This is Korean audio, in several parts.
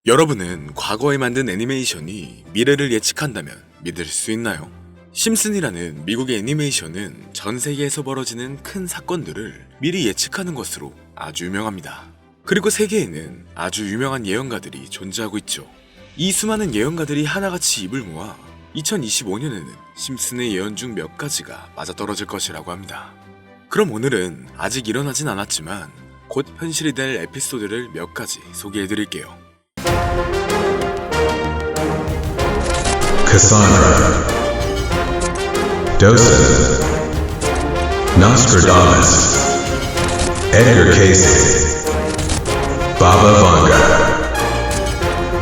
여러분은 과거에 만든 애니메이션이 미래를 예측한다면 믿을 수 있나요? 심슨이라는 미국의 애니메이션은 전 세계에서 벌어지는 큰 사건들을 미리 예측하는 것으로 아주 유명합니다. 그리고 세계에는 아주 유명한 예언가들이 존재하고 있죠. 이 수많은 예언가들이 하나같이 입을 모아 2025년에는 심슨의 예언 중 몇 가지가 맞아떨어질 것이라고 합니다. 그럼 오늘은 아직 일어나진 않았지만 곧 현실이 될 에피소드를 몇 가지 소개해드릴게요. Cassandra, Dosen, Nostradamus, Edgar Cayce, Baba Vanga,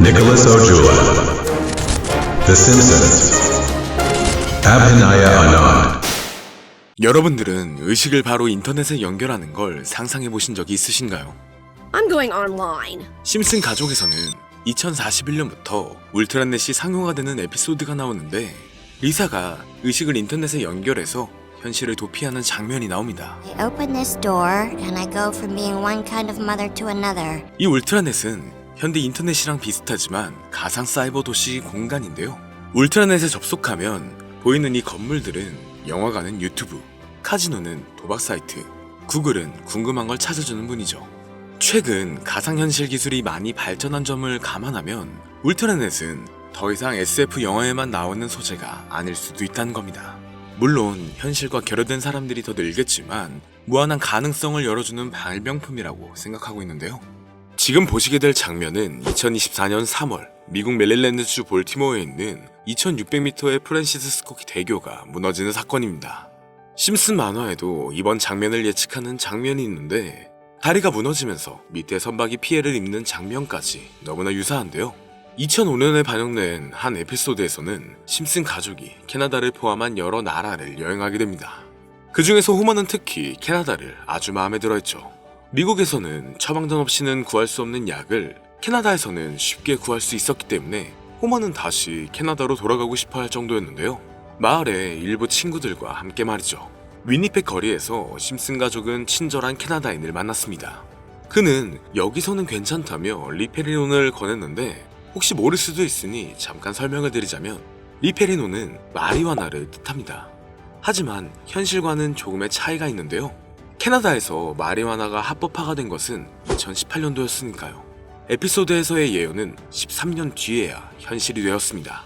Nicholas Ojula, The Simpsons, Abhinaya Anand. 여러분들은 의식을 바로 인터넷에 연결하는 걸 상상해 보신 적이 있으신가요? I'm going online. 심슨 가족에서는 2041년부터 울트라넷이 상용화 되는 에피소드가 나오는데 리사가 의식을 인터넷에 연결해서 현실을 도피하는 장면이 나옵니다. I open this door and I go from being one kind of mother to another. 이 울트라넷은 현대 인터넷이랑 비슷하지만 가상 사이버 도시 공간인데요. 울트라넷에 접속하면 보이는 이 건물들은 영화관은 유튜브, 카지노는 도박 사이트, 구글은 궁금한 걸 찾아주는 분이죠. 최근 가상현실 기술이 많이 발전한 점을 감안하면 울트라넷은 더 이상 SF 영화에만 나오는 소재가 아닐 수도 있다는 겁니다. 물론 현실과 결여된 사람들이 더 늘겠지만 무한한 가능성을 열어주는 발명품이라고 생각하고 있는데요. 지금 보시게 될 장면은 2024년 3월 미국 메릴랜드주 볼티모어에 있는 2600m의 프랜시스 스코키 대교가 무너지는 사건입니다. 심슨 만화에도 이번 장면을 예측하는 장면이 있는데 다리가 무너지면서 밑에 선박이 피해를 입는 장면까지 너무나 유사한데요. 2005년에 반영된 한 에피소드에서는 심슨 가족이 캐나다를 포함한 여러 나라를 여행하게 됩니다. 그 중에서 호머는 특히 캐나다를 아주 마음에 들어했죠. 미국에서는 처방전 없이는 구할 수 없는 약을 캐나다에서는 쉽게 구할 수 있었기 때문에 호머는 다시 캐나다로 돌아가고 싶어 할 정도였는데요. 마을의 일부 친구들과 함께 말이죠. 위니펙 거리에서 심슨 가족은 친절한 캐나다인을 만났습니다. 그는 여기서는 괜찮다며 리페리논을 권했는데 혹시 모를 수도 있으니 잠깐 설명을 드리자면 리페리논은 마리화나를 뜻합니다. 하지만 현실과는 조금의 차이가 있는데요. 캐나다에서 마리화나가 합법화가 된 것은 2018년도였으니까요. 에피소드에서의 예언은 13년 뒤에야 현실이 되었습니다.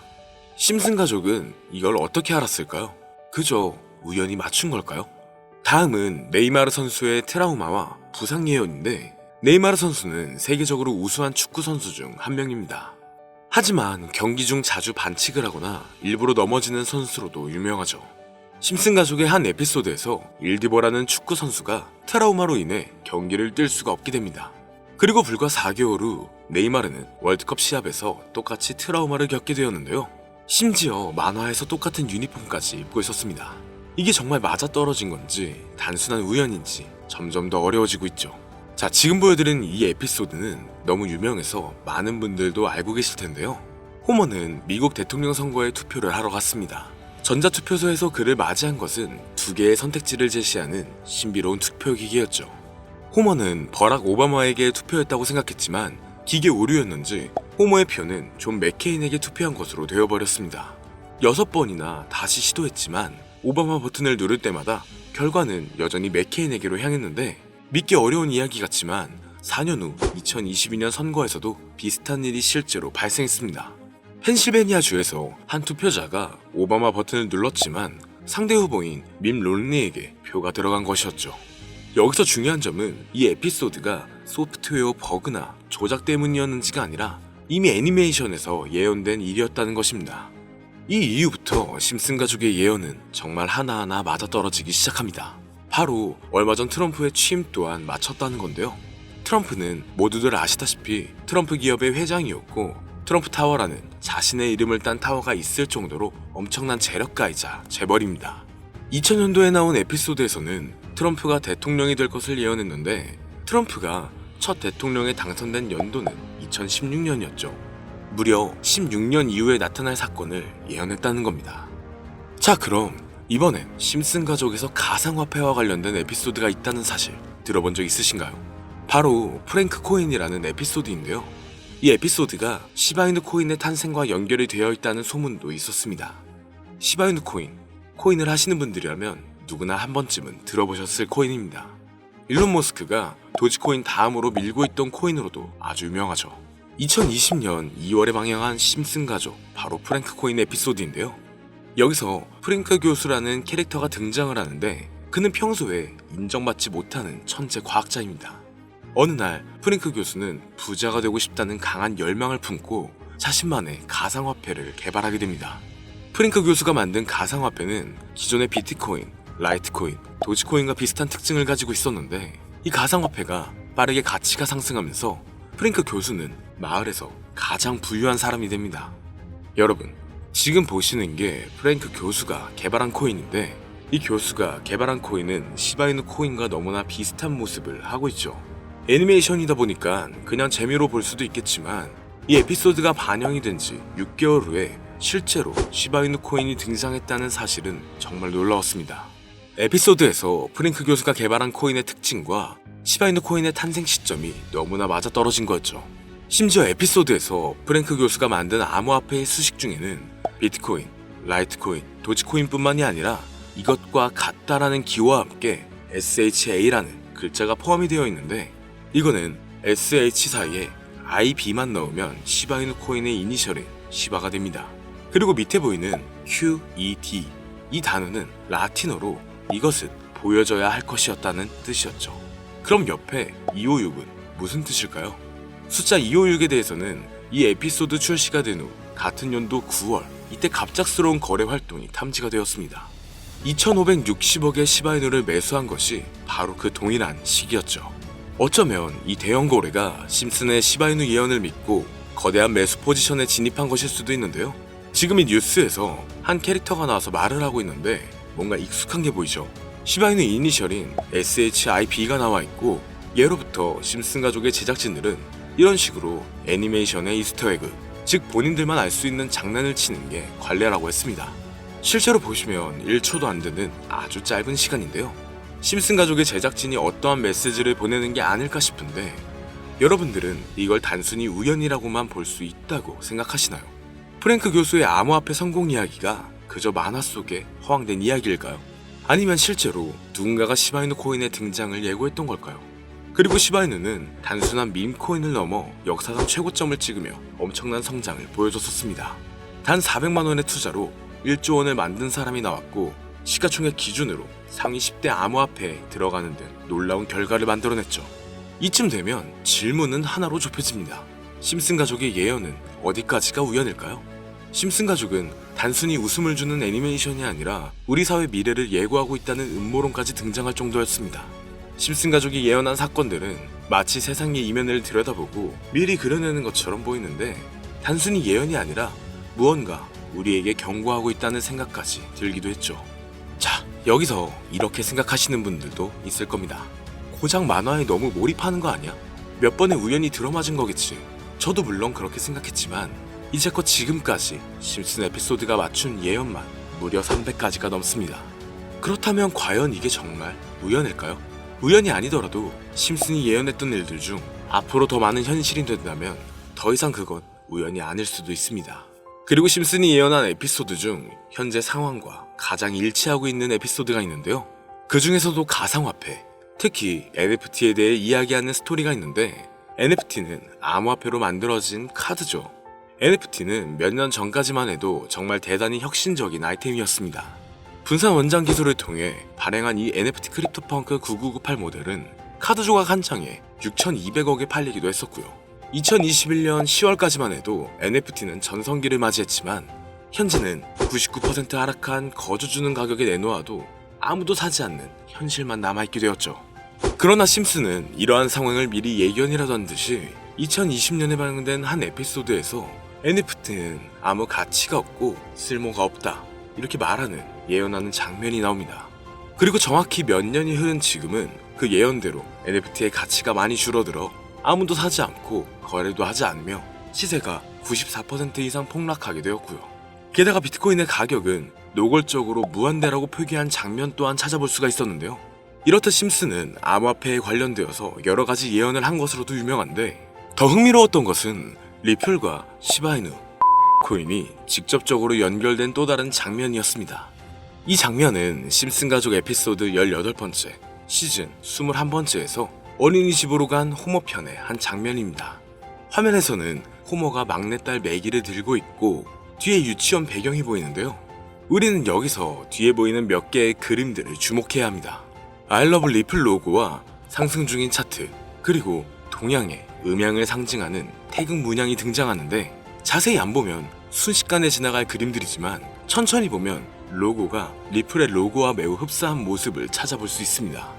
심슨 가족은 이걸 어떻게 알았을까요? 그저 우연히 맞춘 걸까요? 다음은 네이마르 선수의 트라우마와 부상 예언인데 네이마르 선수는 세계적으로 우수한 축구 선수 중 한 명입니다. 하지만 경기 중 자주 반칙을 하거나 일부러 넘어지는 선수로도 유명하죠. 심슨 가족의 한 에피소드에서 일디버라는 축구 선수가 트라우마로 인해 경기를 뛸 수가 없게 됩니다. 그리고 불과 4개월 후 네이마르는 월드컵 시합에서 똑같이 트라우마를 겪게 되었는데요. 심지어 만화에서 똑같은 유니폼까지 입고 있었습니다. 이게 정말 맞아떨어진 건지 단순한 우연인지 점점 더 어려워지고 있죠. 자, 지금 보여드린 이 에피소드는 너무 유명해서 많은 분들도 알고 계실 텐데요. 호머는 미국 대통령 선거에 투표를 하러 갔습니다. 전자투표소에서 그를 맞이한 것은 두 개의 선택지를 제시하는 신비로운 투표기계였죠. 호머는 버락 오바마에게 투표했다고 생각했지만 기계 오류였는지 호머의 표는 존 맥케인에게 투표한 것으로 되어버렸습니다. 6번이나 다시 시도했지만 오바마 버튼을 누를 때마다 결과는 여전히 맥케인에게로 향했는데 믿기 어려운 이야기 같지만 4년 후 2022년 선거에서도 비슷한 일이 실제로 발생했습니다. 펜실베니아주에서 한 투표자가 오바마 버튼을 눌렀지만 상대 후보인 밋 롬니에게 표가 들어간 것이었죠. 여기서 중요한 점은 이 에피소드가 소프트웨어 버그나 조작 때문이었는지가 아니라 이미 애니메이션에서 예언된 일이었다는 것입니다. 이 이후부터 심슨 가족의 예언은 정말 하나하나 맞아떨어지기 시작합니다. 바로 얼마 전 트럼프의 취임 또한 맞췄다는 건데요. 트럼프는 모두들 아시다시피 트럼프 기업의 회장이었고 트럼프 타워라는 자신의 이름을 딴 타워가 있을 정도로 엄청난 재력가이자 재벌입니다. 2000년도에 나온 에피소드에서는 트럼프가 대통령이 될 것을 예언했는데 트럼프가 첫 대통령에 당선된 연도는 2016년이었죠. 무려 16년 이후에 나타날 사건을 예언했다는 겁니다. 자, 그럼 이번엔 심슨 가족에서 가상화폐와 관련된 에피소드가 있다는 사실 들어본 적 있으신가요? 바로 프랭크 코엔이라는 에피소드인데요. 이 에피소드가 시바이누 코인의 탄생과 연결이 되어 있다는 소문도 있었습니다. 시바이누 코인을 하시는 분들이라면 누구나 한 번쯤은 들어보셨을 코인입니다. 일론 머스크가 도지코인 다음으로 밀고 있던 코인으로도 아주 유명하죠. 2020년 2월에 방영한 심슨 가족, 바로 프랭크 코인 에피소드인데요. 여기서 프랭크 교수라는 캐릭터가 등장을 하는데 그는 평소에 인정받지 못하는 천재 과학자입니다. 어느 날 프랭크 교수는 부자가 되고 싶다는 강한 열망을 품고 자신만의 가상화폐를 개발하게 됩니다. 프랭크 교수가 만든 가상화폐는 기존의 비트코인, 라이트코인, 도지코인과 비슷한 특징을 가지고 있었는데 이 가상화폐가 빠르게 가치가 상승하면서 프랭크 교수는 마을에서 가장 부유한 사람이 됩니다. 여러분, 지금 보시는 게 프랭크 교수가 개발한 코인인데 이 교수가 개발한 코인은 시바이누 코인과 너무나 비슷한 모습을 하고 있죠. 애니메이션이다 보니까 그냥 재미로 볼 수도 있겠지만 이 에피소드가 반영이 된 지 6개월 후에 실제로 시바이누 코인이 등장했다는 사실은 정말 놀라웠습니다. 에피소드에서 프랭크 교수가 개발한 코인의 특징과 시바이누 코인의 탄생 시점이 너무나 맞아떨어진 거였죠. 심지어 에피소드에서 프랭크 교수가 만든 암호화폐의 수식 중에는 비트코인, 라이트코인, 도지코인뿐만이 아니라 이것과 같다라는 기호와 함께 SHA라는 글자가 포함이 되어 있는데 이거는 SH 사이에 IB만 넣으면 시바이누 코인의 이니셜인 시바가 됩니다. 그리고 밑에 보이는 QED, 이 단어는 라틴어로 이것은 보여져야 할 것이었다는 뜻이었죠. 그럼 옆에 256은 무슨 뜻일까요? 숫자 256에 대해서는 이 에피소드 출시가 된 후 같은 연도 9월, 이때 갑작스러운 거래 활동이 탐지가 되었습니다. 2560억의 시바이누를 매수한 것이 바로 그 동일한 시기였죠. 어쩌면 이 대형 거래가 심슨의 시바이누 예언을 믿고 거대한 매수 포지션에 진입한 것일 수도 있는데요. 지금 이 뉴스에서 한 캐릭터가 나와서 말을 하고 있는데 뭔가 익숙한 게 보이죠. 시바이누 이니셜인 SHIB가 나와 있고 예로부터 심슨 가족의 제작진들은 이런 식으로 애니메이션의 이스터에그, 즉 본인들만 알 수 있는 장난을 치는 게 관례라고 했습니다. 실제로 보시면 1초도 안 되는 아주 짧은 시간인데요. 심슨 가족의 제작진이 어떠한 메시지를 보내는 게 아닐까 싶은데 여러분들은 이걸 단순히 우연이라고만 볼 수 있다고 생각하시나요? 프랭크 교수의 암호화폐 성공 이야기가 그저 만화 속에 허황된 이야기일까요? 아니면 실제로 누군가가 시바이누 코인의 등장을 예고했던 걸까요? 그리고 시바이누는 단순한 밈 코인을 넘어 역사상 최고점을 찍으며 엄청난 성장을 보여줬었습니다. 단 400만 원의 투자로 1조 원을 만든 사람이 나왔고 시가총액 기준으로 상위 10대 암호화폐에 들어가는 등 놀라운 결과를 만들어냈죠. 이쯤 되면 질문은 하나로 좁혀집니다. 심슨 가족의 예언은 어디까지가 우연일까요? 심슨 가족은 단순히 웃음을 주는 애니메이션이 아니라 우리 사회 미래를 예고하고 있다는 음모론까지 등장할 정도였습니다. 심슨 가족이 예언한 사건들은 마치 세상의 이면을 들여다보고 미리 그려내는 것처럼 보이는데 단순히 예언이 아니라 무언가 우리에게 경고하고 있다는 생각까지 들기도 했죠. 자, 여기서 이렇게 생각하시는 분들도 있을 겁니다. 고작 만화에 너무 몰입하는 거 아니야? 몇 번의 우연히 들어맞은 거겠지. 저도 물론 그렇게 생각했지만 이제껏 지금까지 심슨 에피소드가 맞춘 예언만 무려 300가지가 넘습니다. 그렇다면 과연 이게 정말 우연일까요? 우연이 아니더라도 심슨이 예언했던 일들 중 앞으로 더 많은 현실이 된다면 더 이상 그건 우연이 아닐 수도 있습니다. 그리고 심슨이 예언한 에피소드 중 현재 상황과 가장 일치하고 있는 에피소드가 있는데요. 그 중에서도 가상화폐, 특히 NFT에 대해 이야기하는 스토리가 있는데 NFT는 암호화폐로 만들어진 카드죠. NFT는 몇 년 전까지만 해도 정말 대단히 혁신적인 아이템이었습니다. 분산 원장 기술을 통해 발행한 이 NFT 크립토펑크 9998 모델은 카드 조각 한 장에 6,200억에 팔리기도 했었고요. 2021년 10월까지만 해도 NFT는 전성기를 맞이했지만 현재는 99% 하락한 거저주는 가격에 내놓아도 아무도 사지 않는 현실만 남아있게 되었죠. 그러나 심슨은 이러한 상황을 미리 예견이라도 한 듯이 2020년에 방영된 한 에피소드에서 NFT는 아무 가치가 없고 쓸모가 없다, 이렇게 말하는 예언하는 장면이 나옵니다. 그리고 정확히 몇 년이 흐른 지금은 그 예언대로 NFT의 가치가 많이 줄어들어 아무도 사지 않고 거래도 하지 않으며 시세가 94% 이상 폭락하게 되었고요. 게다가 비트코인의 가격은 노골적으로 무한대라고 표기한 장면 또한 찾아볼 수가 있었는데요. 이렇듯 심슨은 암호화폐에 관련되어서 여러 가지 예언을 한 것으로도 유명한데 더 흥미로웠던 것은 리플과 시바이누 코인이 직접적으로 연결된 또 다른 장면이었습니다. 이 장면은 심슨 가족 에피소드 18번째, 시즌 21번째에서 어린이집으로 간 호모 편의 한 장면입니다. 화면에서는 호모가 막내딸 매기를 들고 있고 뒤에 유치원 배경이 보이는데요. 우리는 여기서 뒤에 보이는 몇 개의 그림들을 주목해야 합니다. I love 리플 로고와 상승 중인 차트, 그리고 동양의 음양을 상징하는 태극 문양이 등장하는데 자세히 안 보면 순식간에 지나갈 그림들이지만 천천히 보면 로고가 리플의 로고와 매우 흡사한 모습을 찾아볼 수 있습니다.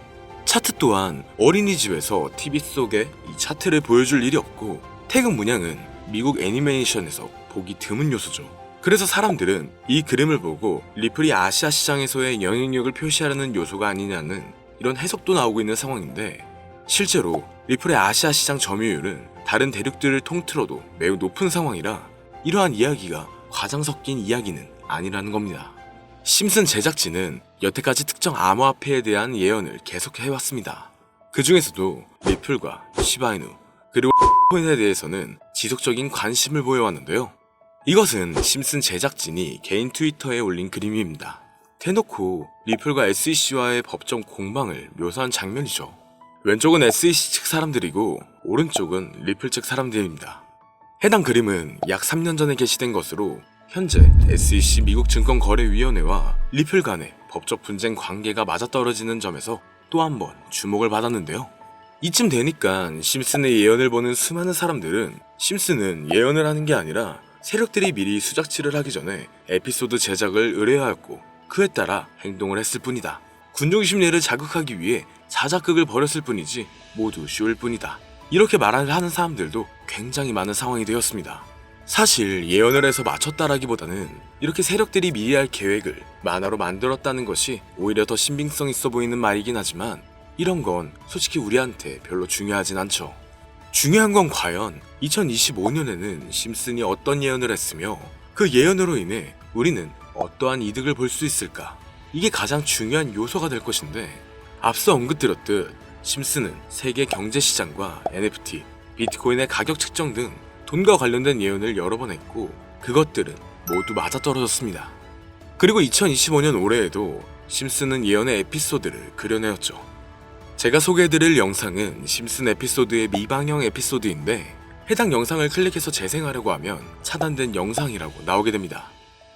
차트 또한 어린이집에서 TV 속에 이 차트를 보여줄 일이 없고 태극 문양은 미국 애니메이션에서 보기 드문 요소죠. 그래서 사람들은 이 그림을 보고 리플이 아시아 시장에서의 영향력을 표시하려는 요소가 아니냐는 이런 해석도 나오고 있는 상황인데, 실제로 리플의 아시아 시장 점유율은 다른 대륙들을 통틀어도 매우 높은 상황이라 이러한 이야기가 과장 섞인 이야기는 아니라는 겁니다. 심슨 제작진은 여태까지 특정 암호화폐에 대한 예언을 계속해왔습니다. 그 중에서도 리플과 시바이누 그리고 코인에 대해서는 지속적인 관심을 보여왔는데요. 이것은 심슨 제작진이 개인 트위터에 올린 그림입니다. 대놓고 리플과 SEC와의 법정 공방을 묘사한 장면이죠. 왼쪽은 SEC 측 사람들이고 오른쪽은 리플 측 사람들입니다. 해당 그림은 약 3년 전에 게시된 것으로 현재 SEC 미국 증권거래위원회와 리플 간의 법적 분쟁 관계가 맞아떨어지는 점에서 또 한 번 주목을 받았는데요. 이쯤 되니까 심슨의 예언을 보는 수많은 사람들은 심슨은 예언을 하는 게 아니라 세력들이 미리 수작질을 하기 전에 에피소드 제작을 의뢰하였고 그에 따라 행동을 했을 뿐이다. 군중 심리를 자극하기 위해 자작극을 벌였을 뿐이지 모두 쇼일 뿐이다. 이렇게 말을 하는 사람들도 굉장히 많은 상황이 되었습니다. 사실 예언을 해서 맞췄다라기보다는 이렇게 세력들이 미리 할 계획을 만화로 만들었다는 것이 오히려 더 신빙성 있어 보이는 말이긴 하지만 이런 건 솔직히 우리한테 별로 중요하진 않죠. 중요한 건 과연 2025년에는 심슨이 어떤 예언을 했으며 그 예언으로 인해 우리는 어떠한 이득을 볼 수 있을까? 이게 가장 중요한 요소가 될 것인데, 앞서 언급드렸듯 심슨은 세계 경제시장과 NFT, 비트코인의 가격 측정 등 돈과 관련된 예언을 여러 번 했고 그것들은 모두 맞아떨어졌습니다. 그리고 2025년 올해에도 심슨은 예언의 에피소드를 그려내었죠. 제가 소개해드릴 영상은 심슨 에피소드의 미방영 에피소드인데 해당 영상을 클릭해서 재생하려고 하면 차단된 영상이라고 나오게 됩니다.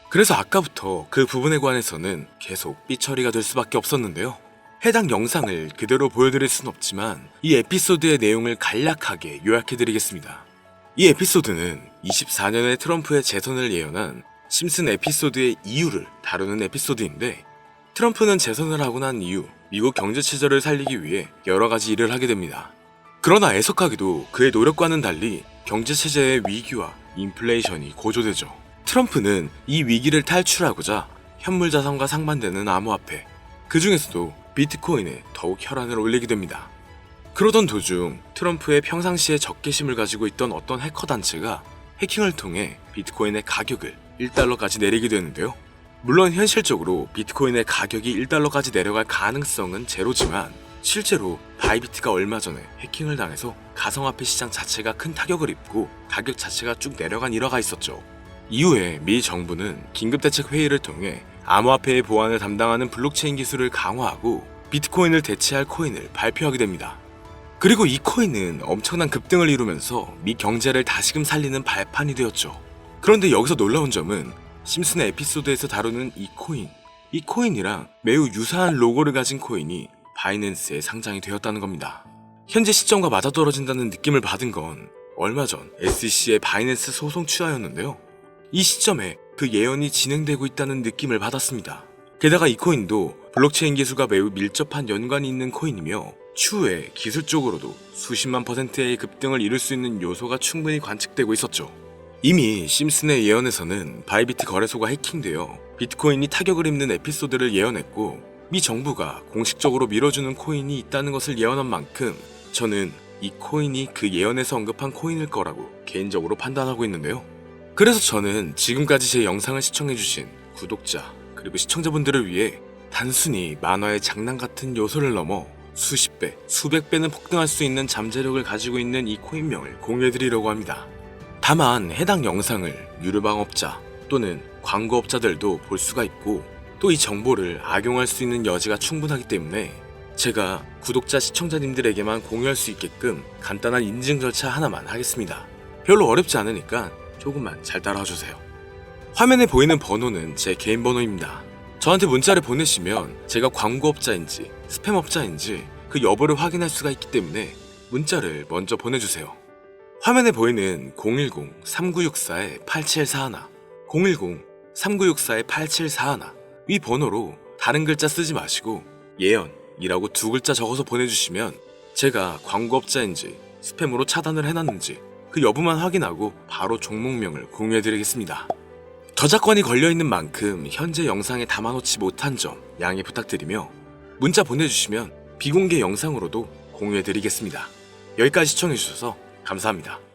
그래서 아까부터 그 부분에 관해서는 계속 삐처리가 될 수밖에 없었는데요. 해당 영상을 그대로 보여드릴 순 없지만 이 에피소드의 내용을 간략하게 요약해드리겠습니다. 이 에피소드는 24년에 트럼프의 재선을 예언한 심슨 에피소드의 이유를 다루는 에피소드인데, 트럼프는 재선을 하고 난 이후 미국 경제체제를 살리기 위해 여러 가지 일을 하게 됩니다. 그러나 애석하게도 그의 노력과는 달리 경제체제의 위기와 인플레이션이 고조되죠. 트럼프는 이 위기를 탈출하고자 현물자산과 상반되는 암호화폐, 그 중에서도 비트코인에 더욱 혈안을 올리게 됩니다. 그러던 도중 트럼프의 평상시에 적개심을 가지고 있던 어떤 해커 단체가 해킹을 통해 비트코인의 가격을 1달러까지 내리게 되는데요. 물론 현실적으로 비트코인의 가격이 1달러까지 내려갈 가능성은 제로지만 실제로 바이비트가 얼마 전에 해킹을 당해서 가상화폐 시장 자체가 큰 타격을 입고 가격 자체가 쭉 내려간 일화가 있었죠. 이후에 미 정부는 긴급대책 회의를 통해 암호화폐의 보안을 담당하는 블록체인 기술을 강화하고 비트코인을 대체할 코인을 발표하게 됩니다. 그리고 이 코인은 엄청난 급등을 이루면서 미 경제를 다시금 살리는 발판이 되었죠. 그런데 여기서 놀라운 점은 심슨의 에피소드에서 다루는 이 코인이랑 매우 유사한 로고를 가진 코인이 바이낸스에 상장이 되었다는 겁니다. 현재 시점과 맞아떨어진다는 느낌을 받은 건 얼마 전 SEC의 바이낸스 소송 취하였는데요. 이 시점에 그 예언이 진행되고 있다는 느낌을 받았습니다. 게다가 이 코인도 블록체인 기술과 매우 밀접한 연관이 있는 코인이며 추후에 기술적으로도 수십만 %의 급등을 이룰 수 있는 요소가 충분히 관측되고 있었죠. 이미 심슨의 예언에서는 바이비트 거래소가 해킹되어 비트코인이 타격을 입는 에피소드를 예언했고 미 정부가 공식적으로 밀어주는 코인이 있다는 것을 예언한 만큼 저는 이 코인이 그 예언에서 언급한 코인일 거라고 개인적으로 판단하고 있는데요. 그래서 저는 지금까지 제 영상을 시청해주신 구독자 그리고 시청자분들을 위해 단순히 만화의 장난 같은 요소를 넘어 수십 배, 수백 배는 폭등할 수 있는 잠재력을 가지고 있는 이 코인명을 공유해드리려고 합니다. 다만 해당 영상을 유료방업자 또는 광고업자들도 볼 수가 있고 또 이 정보를 악용할 수 있는 여지가 충분하기 때문에 제가 구독자 시청자님들에게만 공유할 수 있게끔 간단한 인증 절차 하나만 하겠습니다. 별로 어렵지 않으니까 조금만 잘 따라와주세요. 화면에 보이는 번호는 제 개인 번호입니다. 저한테 문자를 보내시면 제가 광고업자인지 스팸업자인지 그 여부를 확인할 수가 있기 때문에 문자를 먼저 보내주세요. 화면에 보이는 010-3964-8741 010-3964-8741 이 번호로 다른 글자 쓰지 마시고 예언이라고 2글자 적어서 보내주시면 제가 광고업자인지 스팸으로 차단을 해놨는지 그 여부만 확인하고 바로 종목명을 공유해드리겠습니다. 저작권이 걸려있는 만큼 현재 영상에 담아놓지 못한 점 양해 부탁드리며 문자 보내주시면 비공개 영상으로도 공유해드리겠습니다. 여기까지 시청해주셔서 감사합니다.